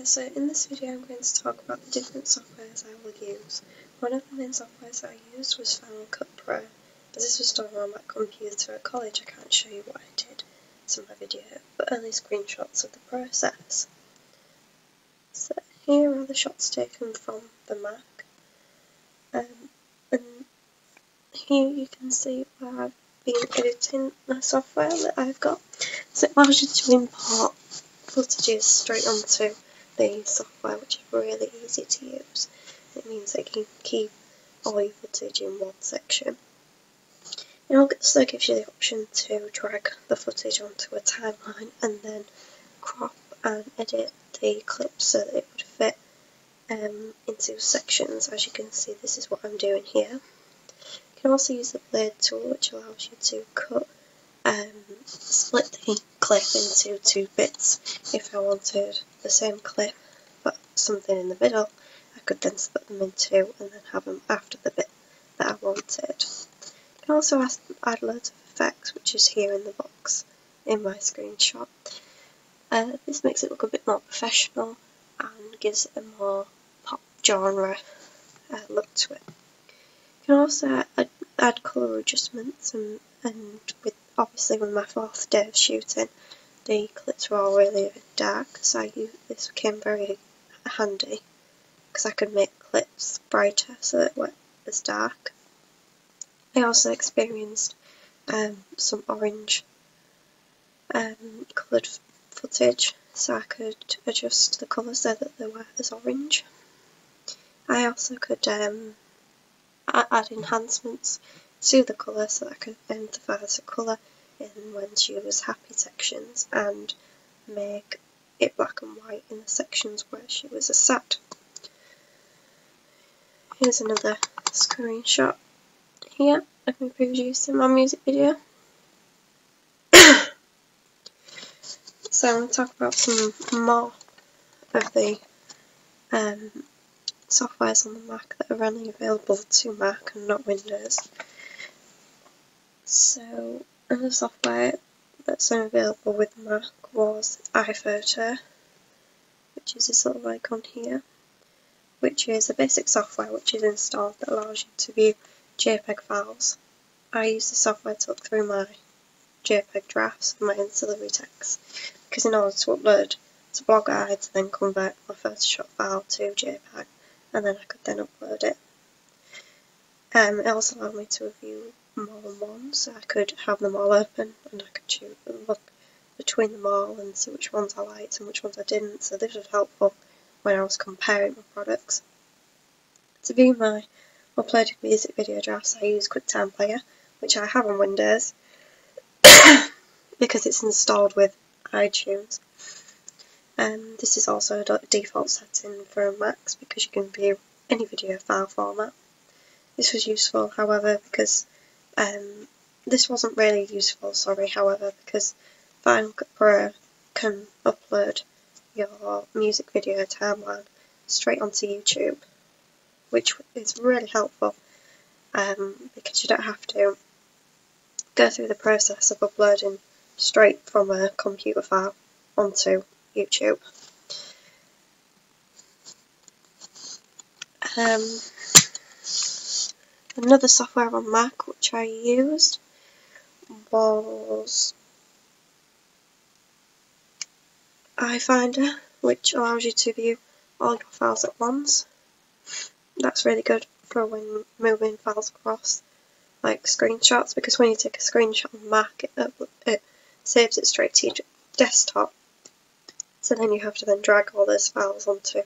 so in this video I'm going to talk about the different softwares I will use. One of the main softwares I used was Final Cut Pro. As this was done on my computer at college, I can't show you what I did to my video, but only screenshots of the process. So here are the shots taken from the Mac, and here you can see where I've been editing the software that I've got. So it allows you to import footages straight onto the software, which is really easy to use. It means that you can keep all your footage in one section. It also gives you the option to drag the footage onto a timeline and then crop and edit the clips so that it would fit into sections. As you can see, this is what I'm doing here. You can also use the blade tool, which allows you to cut split the clip into two bits. If I wanted the same clip but something in the middle, I could then split them in two and then have them after the bit that I wanted. You can also add loads of effects, which is here in the box in my screenshot. This makes it look a bit more professional and gives it a more pop genre look to it. You can also add colour adjustments, and obviously with my fourth day of shooting, the clips were all really dark, so this came very handy because I could make clips brighter so that it weren't as dark. I also experienced some orange coloured footage, so I could adjust the colour so that they were as orange. I also could add enhancements to the colour so that I could emphasise the colour in when she was happy sections and make it black and white in the sections where she was sad. Here's another screenshot here of me producing my music video. So I'm going to talk about some more of the softwares on the Mac that are only available to Mac and not Windows. So another software that's only available with Mac was iPhoto, which is this little icon here, which is a basic software which is installed that allows you to view JPEG files. I use the software to look through my JPEG drafts and my ancillary text, because in order to upload to blog I had to then convert my Photoshop file to JPEG, and then I could then upload it. It also allowed me to review more than one, so I could have them all open and I could choose and look between them all and see which ones I liked and which ones I didn't, so this was helpful when I was comparing my products. To view my uploaded music video drafts, I use QuickTime Player, which I have on Windows because it's installed with iTunes. This is also a default setting for Macs because you can view any video file format. This was useful, however, because this wasn't really useful, however, because Final Cut Pro can upload your music video timeline straight onto YouTube, which is really helpful because you don't have to go through the process of uploading straight from a computer file onto YouTube. Another software on Mac which I used was iFinder, which allows you to view all your files at once. That's really good for when moving files across, like screenshots, because when you take a screenshot on Mac, it saves it straight to your desktop. So then you have to then drag all those files onto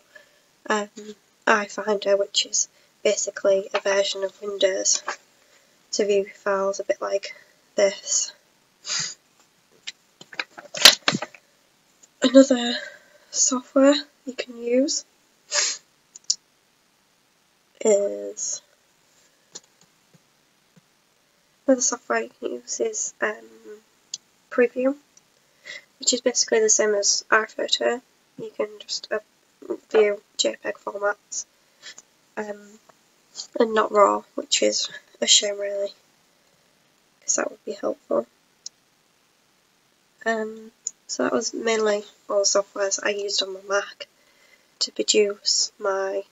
iFinder, which is basically a version of Windows to view files a bit like this. Another software you can use is Preview, which is basically the same as iPhoto. You can just view JPEG formats and not RAW, which is a shame really, because that would be helpful. So that was mainly all the softwares I used on my Mac. to produce my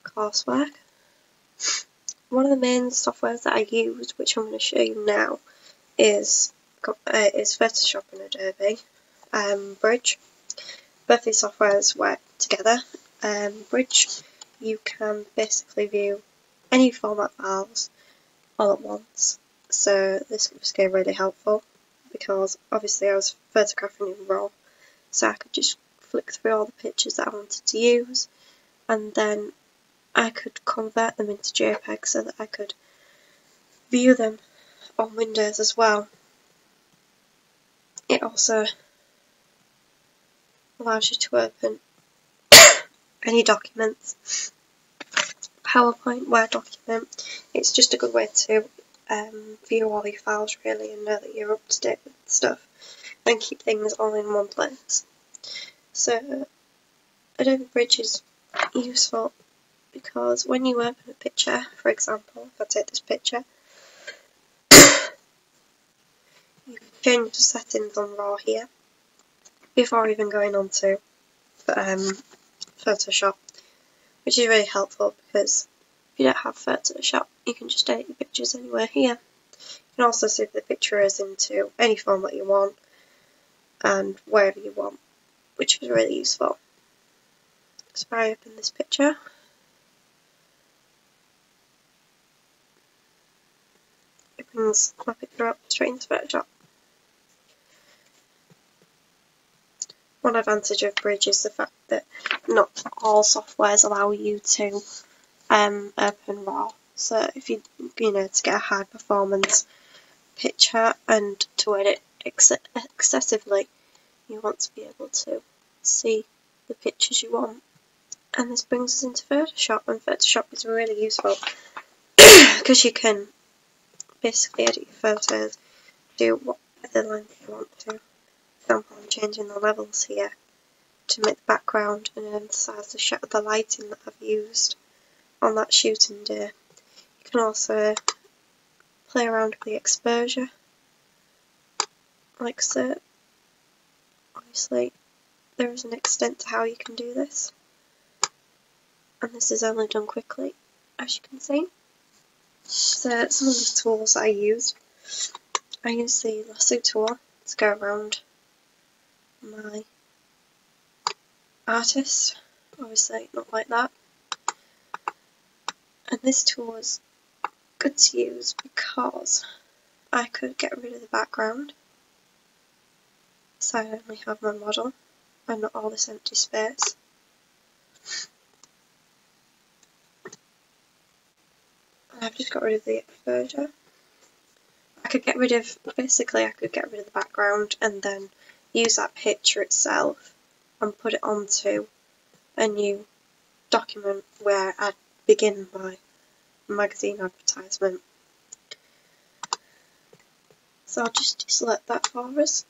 coursework. One of the main softwares that I use, which I'm going to show you now, is Photoshop and Adobe Bridge. Both these softwares work together. Bridge, you can basically view any format files all at once, so this became really helpful because obviously I was photographing in RAW, so I could just flick through all the pictures that I wanted to use, and then I could convert them into JPEG so that I could view them on Windows as well. It also allows you to open any documents, PowerPoint, Word document. It's just a good way to view all your files really and know that you're up to date with stuff and keep things all in one place. So Adobe Bridge is useful because when you open a picture, for example, if I take this picture, you can change the settings on RAW here before even going on to Photoshop, which is really helpful because if you don't have Photoshop, you can just edit your pictures anywhere here. You can also save the picture as into any format you want and wherever you want, which is really useful. So if I open this picture, it brings my picture up straight into Photoshop. One advantage of Bridge is the fact that not all softwares allow you to open RAW. So if you to get a high performance picture and to edit excessively, you want to be able to see the pictures you want. And this brings us into Photoshop, and Photoshop is really useful because you can basically edit your photos, do whatever length you want to. For example, I'm changing the levels here to make the background and emphasise the lighting that I've used on that shooting day. You can also play around with the exposure, like so. Obviously, there is an extent to how you can do this, and this is only done quickly, as you can see. So some of the tools I use the lasso tool to go around my artist, obviously not like that. And this tool is good to use because I could get rid of the background, so I only have my model and not all this empty space. And I've just got rid of the exposure. I could get rid of the background and then use that picture itself and put it onto a new document where I'd begin my magazine advertisement. So I'll just select that for us.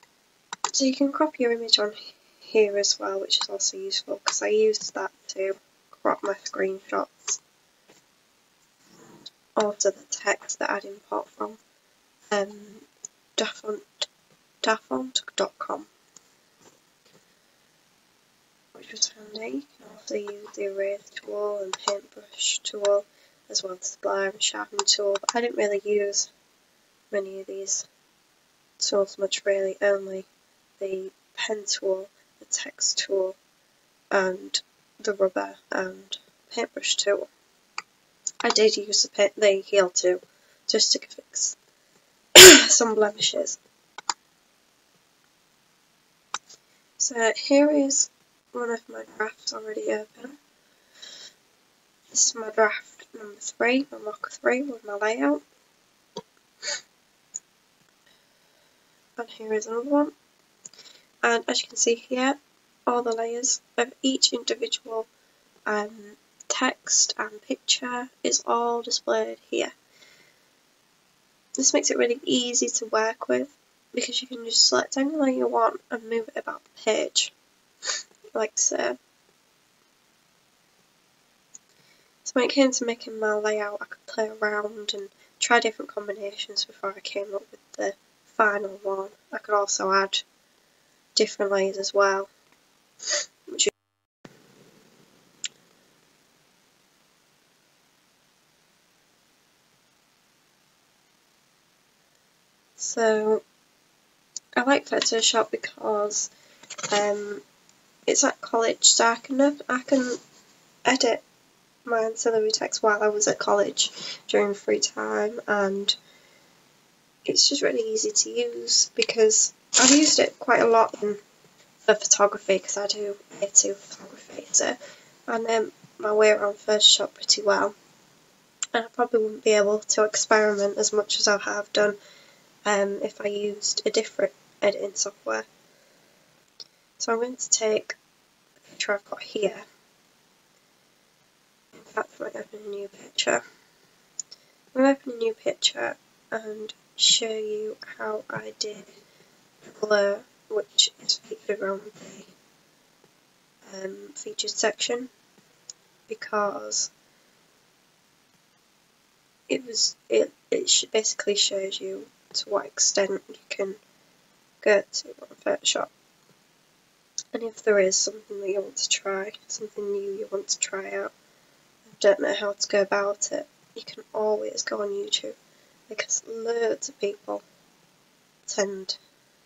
So you can crop your image on here as well, which is also useful because I used that to crop my screenshots. Also the text that I'd import from dafont.com, which was handy. You can also use the erase tool and paintbrush tool as well as the blur and sharpen tool, but I didn't really use many of these tools much really, only the pen tool, the text tool and the rubber and paintbrush tool. I did use the heel tool just to fix some blemishes. So here is one of my drafts already open. This is my draft number 3, my mock 3 with my layout. And here is another one. And as you can see here, all the layers of each individual text and picture is all displayed here. This makes it really easy to work with because you can just select any layer you want and move it about the page, like so. So when it came to making my layout, I could play around and try different combinations before I came up with the final one. I could also add different layers as well. So I like Photoshop because it's at college, so I can edit my ancillary text while I was at college during free time, and it's just really easy to use because I've used it quite a lot for photography because I do A2 photography, so I know my way around Photoshop pretty well, and I probably wouldn't be able to experiment as much as I have done if I used a different editing software. So I'm going to take the picture I've got here. In fact, I might open a new picture. I'm going to open a new picture and show you how I did the blur, which is featured around the featured section, because it basically shows you to what extent you can go to on Photoshop. And if there is something that you want to try, something new you want to try out, and don't know how to go about it, you can always go on YouTube, because loads of people tend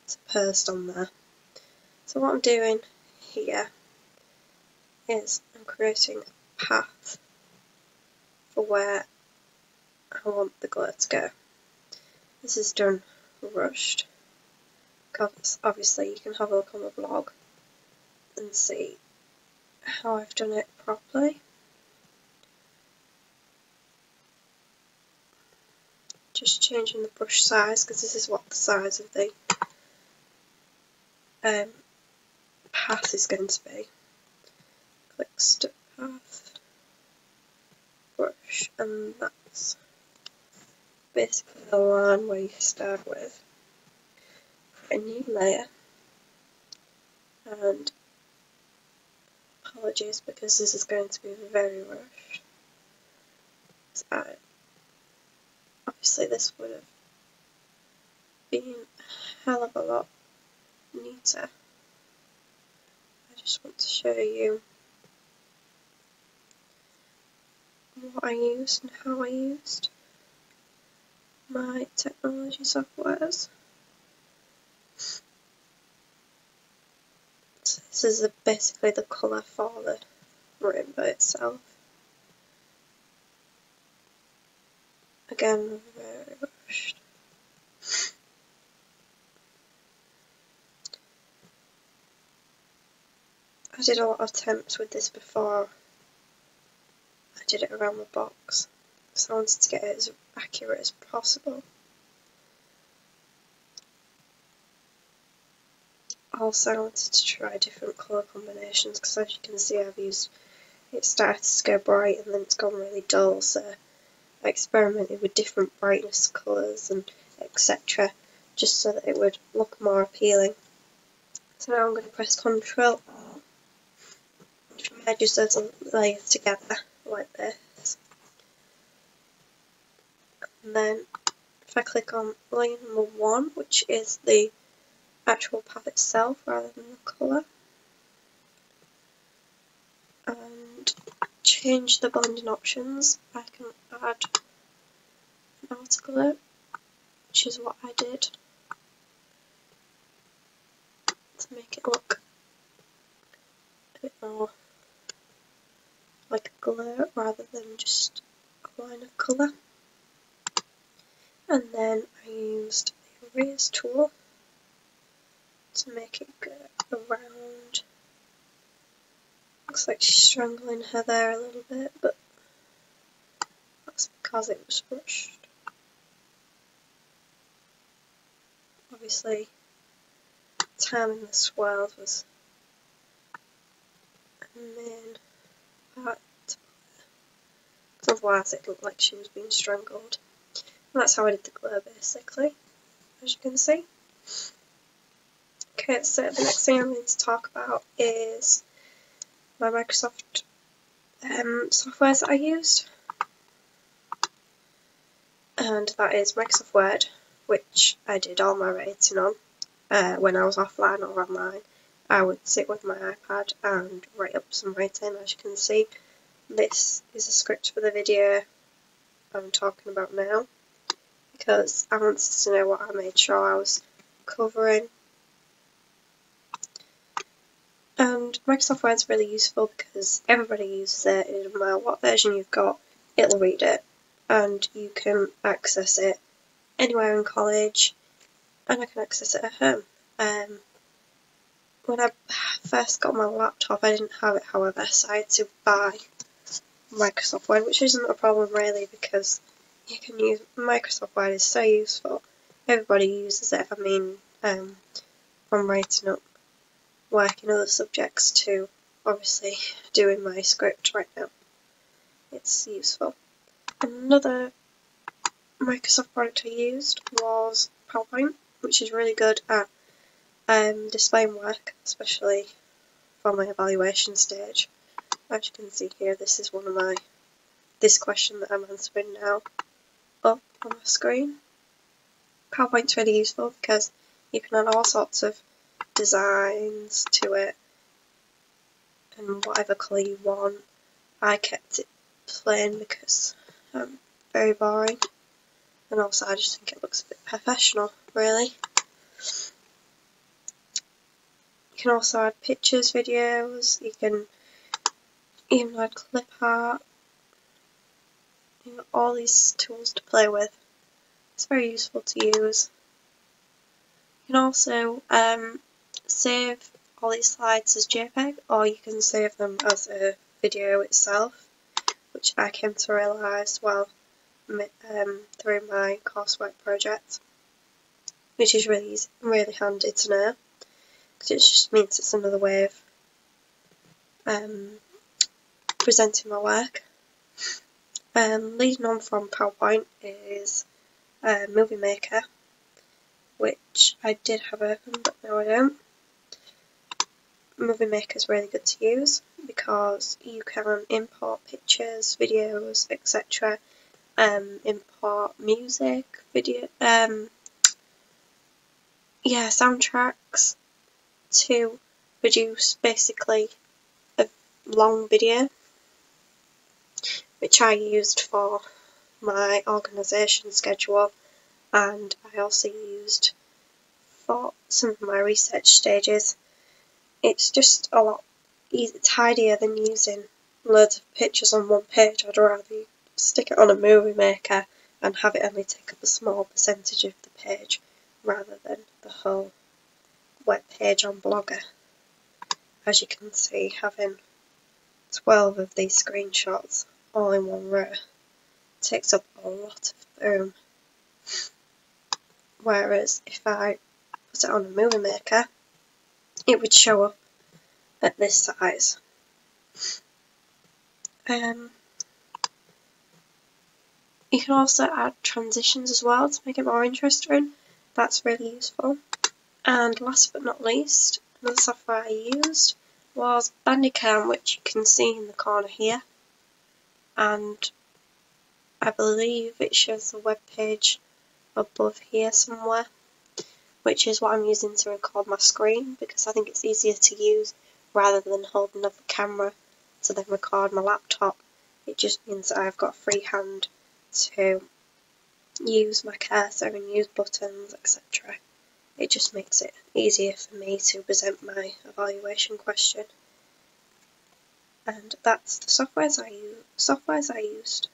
to post on there. So what I'm doing here is I'm creating a path for where I want the glow to go. This is done rushed, because obviously you can have a look on the blog and see how I've done it properly. Just changing the brush size, because this is what the size of the path is going to be. Click Step Path, Brush, and that's basically the line where you start with. A new layer, and apologies because this is going to be very rushed. Obviously this would have been a hell of a lot neater. I just want to show you what I used and how I used my technology softwares. So this is basically the colour for the rainbow itself. Again, very rushed. I did a lot of attempts with this before I did it around the box, so I wanted to get it as accurate as possible. Also, I wanted to try different colour combinations, because as you can see it started to go bright and then it's gone really dull, so I experimented with different brightness colours and etc. just so that it would look more appealing. So now I'm going to press Ctrl R, which merges those layers together like this. And then if I click on layer number 1, which is the actual path itself rather than the colour, and change the blending options, I can add an outer glow, which is what I did, to make it look a bit more like a glow rather than just a line of colour. And then I used the erase tool to make it go around. Looks like she's strangling her there a little bit, but that's because it was brushed. Obviously, timing the swirls was a main part, because otherwise it looked like she was being strangled. And that's how I did the glow, basically, as you can see. Okay, so the next thing I'm going to talk about is my Microsoft softwares that I used, and that is Microsoft Word, which I did all my writing on when I was offline or online. I would sit with my iPad and write up some writing. As you can see, this is a script for the video I'm talking about now. because I wanted to know what I made sure I was covering. And Microsoft Word's really useful because everybody uses it. It doesn't matter what version you've got, it'll read it, and you can access it anywhere in college, and I can access it at home. When I first got my laptop, I didn't have it, however, so I had to buy Microsoft Word, which isn't a problem really because you can use Microsoft Word is so useful. Everybody uses it. I mean, from writing up work in other subjects to obviously doing my script right now. It's useful. Another Microsoft product I used was PowerPoint, which is really good at displaying work, especially for my evaluation stage. As you can see here, this is this question that I'm answering now up on the screen. PowerPoint's really useful because you can add all sorts of designs to it and whatever colour you want. I kept it plain because very boring, and also I just think it looks a bit professional, really. You can also add pictures, videos, you can even add clip art. You've got all these tools to play with. It's very useful to use. You can also save all these slides as JPEG, or you can save them as a video itself, which I came to realise through my coursework project, which is really easy, really handy to know, because it just means it's another way of presenting my work. Leading on from PowerPoint is Movie Maker, which I did have open but now I don't. Movie Maker is really good to use because you can import pictures, videos, etc. Import music, soundtracks to produce basically a long video, which I used for my organisation schedule, and I also used for some of my research stages. It's just a lot tidier than using loads of pictures on one page. I'd rather stick it on a Movie Maker and have it only take up a small percentage of the page rather than the whole web page on Blogger. As you can see, having 12 of these screenshots all in one row takes up a lot of room. Whereas if I put it on a Movie Maker, it would show up at this size. You can also add transitions as well to make it more interesting. That's really useful. And last but not least, another software I used was Bandicam, which you can see in the corner here. And I believe it shows the web page above here somewhere, which is what I'm using to record my screen because I think it's easier to use rather than holding up a camera to then record my laptop. It just means that I've got free hand to use my cursor and use buttons, etc. It just makes it easier for me to present my evaluation question. And that's the softwares I used.